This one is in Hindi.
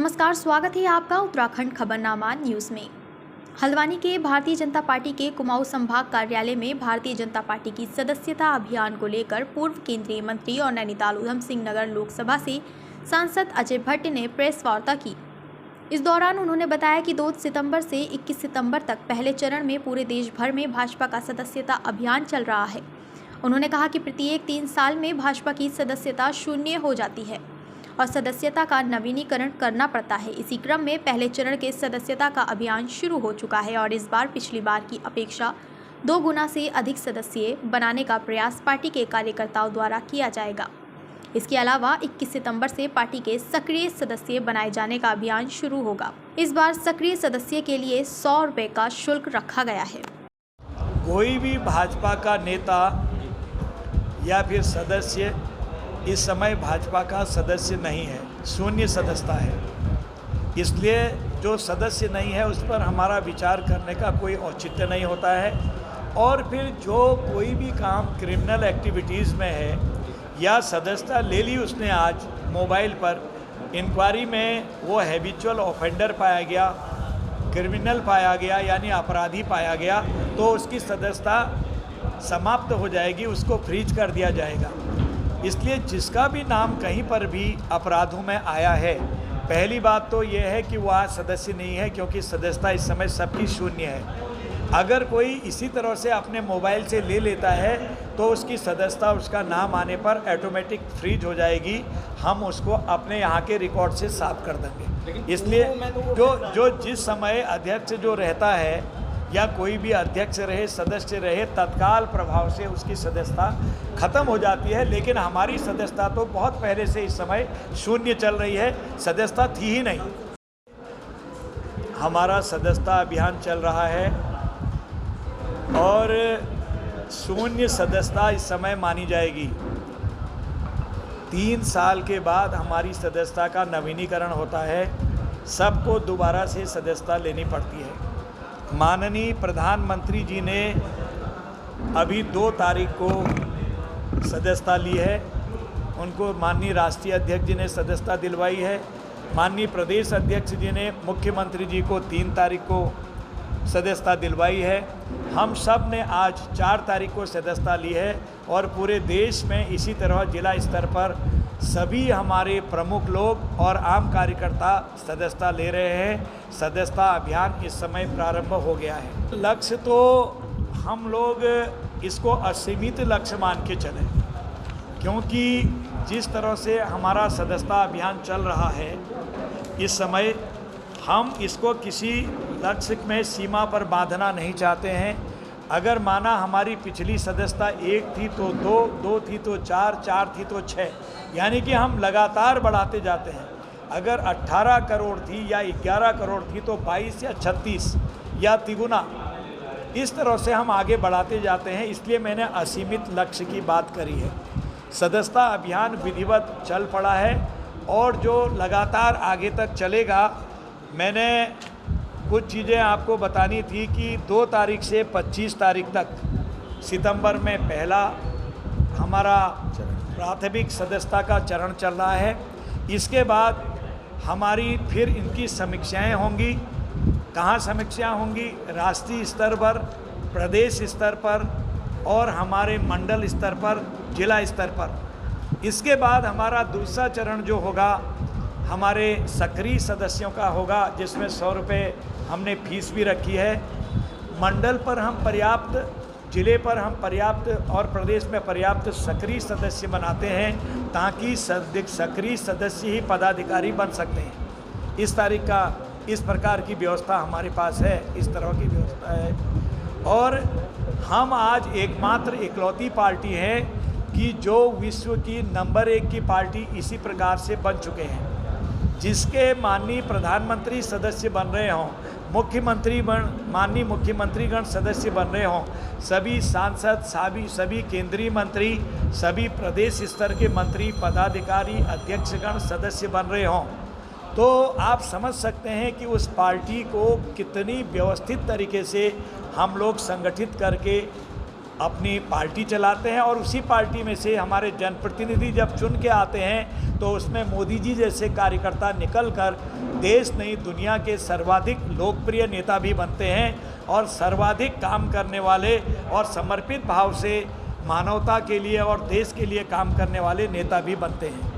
नमस्कार, स्वागत है आपका उत्तराखंड खबरनामा न्यूज़ में। हल्द्वानी के भारतीय जनता पार्टी के कुमाऊं संभाग कार्यालय में भारतीय जनता पार्टी की सदस्यता अभियान को लेकर पूर्व केंद्रीय मंत्री और नैनीताल उधम सिंह नगर लोकसभा से सांसद अजय भट्ट ने प्रेस वार्ता की। इस दौरान उन्होंने बताया कि 2 सितंबर से 21 सितंबर तक पहले चरण में पूरे देश भर में भाजपा का सदस्यता अभियान चल रहा है। उन्होंने कहा कि प्रत्येक 3 साल में भाजपा की सदस्यता शून्य हो जाती है और सदस्यता का नवीनीकरण करना पड़ता है। इसी क्रम में पहले चरण के सदस्यता का अभियान शुरू हो चुका है और इस बार पिछली बार की अपेक्षा 2 गुना से अधिक सदस्य बनाने का प्रयास पार्टी के कार्यकर्ताओं द्वारा किया जाएगा। इसके अलावा 21 सितंबर से पार्टी के सक्रिय सदस्य बनाए जाने का अभियान शुरू होगा। इस बार सक्रिय सदस्य के लिए 100 रुपये का शुल्क रखा गया है। कोई भी भाजपा का नेता या फिर सदस्य इस समय भाजपा का सदस्य नहीं है, शून्य सदस्यता है। इसलिए जो सदस्य नहीं है उस पर हमारा विचार करने का कोई औचित्य नहीं होता है। और फिर जो कोई भी काम क्रिमिनल एक्टिविटीज़ में है या सदस्यता ले ली उसने आज मोबाइल पर, इंक्वायरी में वो हैबिचुअल ऑफेंडर पाया गया, क्रिमिनल पाया गया यानी अपराधी पाया गया, तो उसकी सदस्यता समाप्त हो जाएगी, उसको फ्रीज कर दिया जाएगा। इसलिए जिसका भी नाम कहीं पर भी अपराधों में आया है, पहली बात तो ये है कि वह सदस्य नहीं है, क्योंकि सदस्यता इस समय सबकी शून्य है। अगर कोई इसी तरह से अपने मोबाइल से ले लेता है तो उसकी सदस्यता उसका नाम आने पर ऑटोमेटिक फ्रीज हो जाएगी। हम उसको अपने यहाँ के रिकॉर्ड से साफ कर देंगे। इसलिए जो जिस समय अध्यक्ष जो रहता है या कोई भी अध्यक्ष रहे, सदस्य रहे, तत्काल प्रभाव से उसकी सदस्यता खत्म हो जाती है। लेकिन हमारी सदस्यता तो बहुत पहले से इस समय शून्य चल रही है, सदस्यता थी ही नहीं। हमारा सदस्यता अभियान चल रहा है और शून्य सदस्यता इस समय मानी जाएगी। 3 साल के बाद हमारी सदस्यता का नवीनीकरण होता है, सबको दोबारा से सदस्यता लेनी पड़ती है। माननीय प्रधानमंत्री जी ने अभी 2 तारीख को सदस्यता ली है, उनको माननीय राष्ट्रीय अध्यक्ष जी ने सदस्यता दिलवाई है। माननीय प्रदेश अध्यक्ष जी ने मुख्यमंत्री जी को 3 तारीख को सदस्यता दिलवाई है। हम सब ने आज 4 तारीख को सदस्यता ली है और पूरे देश में इसी तरह जिला स्तर पर सभी हमारे प्रमुख लोग और आम कार्यकर्ता सदस्यता ले रहे हैं। सदस्यता अभियान इस समय प्रारंभ हो गया है। लक्ष्य तो हम लोग इसको असीमित लक्ष्य मान के चलें, क्योंकि जिस तरह से हमारा सदस्यता अभियान चल रहा है इस समय, हम इसको किसी लक्ष्य में सीमा पर बांधना नहीं चाहते हैं। अगर माना हमारी पिछली सदस्यता 1 थी तो 2, 2 थी तो 4, 4 थी तो 6, यानी कि हम लगातार बढ़ाते जाते हैं। अगर 18 करोड़ थी या 11 करोड़ थी तो 22 या 36 या तिगुना, इस तरह से हम आगे बढ़ाते जाते हैं। इसलिए मैंने असीमित लक्ष्य की बात करी है। सदस्यता अभियान विधिवत चल पड़ा है और जो लगातार आगे तक चलेगा। मैंने कुछ चीज़ें आपको बतानी थी कि 2 तारीख से 25 तारीख तक सितंबर में पहला हमारा प्राथमिक सदस्यता का चरण चल रहा है। इसके बाद हमारी फिर इनकी समीक्षाएं होंगी। कहाँ समीक्षा होंगी? राष्ट्रीय स्तर पर, प्रदेश स्तर पर और हमारे मंडल स्तर पर, जिला स्तर पर। इसके बाद हमारा दूसरा चरण जो होगा हमारे सक्रिय सदस्यों का होगा, जिसमें 100 रुपये हमने फीस भी रखी है। मंडल पर हम पर्याप्त, जिले पर हम पर्याप्त और प्रदेश में पर्याप्त सक्रिय सदस्य बनाते हैं, ताकि सक्रिय सदस्य ही पदाधिकारी बन सकते हैं। इस प्रकार की व्यवस्था हमारे पास है, इस तरह की व्यवस्था है। और हम आज एकमात्र इकलौती पार्टी है कि जो विश्व की नंबर 1 की पार्टी इसी प्रकार से बन चुके हैं, जिसके माननीय प्रधानमंत्री सदस्य बन रहे हों, माननीय मुख्यमंत्रीगण सदस्य बन रहे हों, सभी सांसद, सभी केंद्रीय मंत्री, सभी प्रदेश स्तर के मंत्री, पदाधिकारी, अध्यक्षगण सदस्य बन रहे हों, तो आप समझ सकते हैं कि उस पार्टी को कितनी व्यवस्थित तरीके से हम लोग संगठित करके अपनी पार्टी चलाते हैं और उसी पार्टी में से हमारे जनप्रतिनिधि जब चुन के आते हैं तो उसमें मोदी जी जैसे कार्यकर्ता निकलकर देश नहीं दुनिया के सर्वाधिक लोकप्रिय नेता भी बनते हैं और सर्वाधिक काम करने वाले और समर्पित भाव से मानवता के लिए और देश के लिए काम करने वाले नेता भी बनते हैं।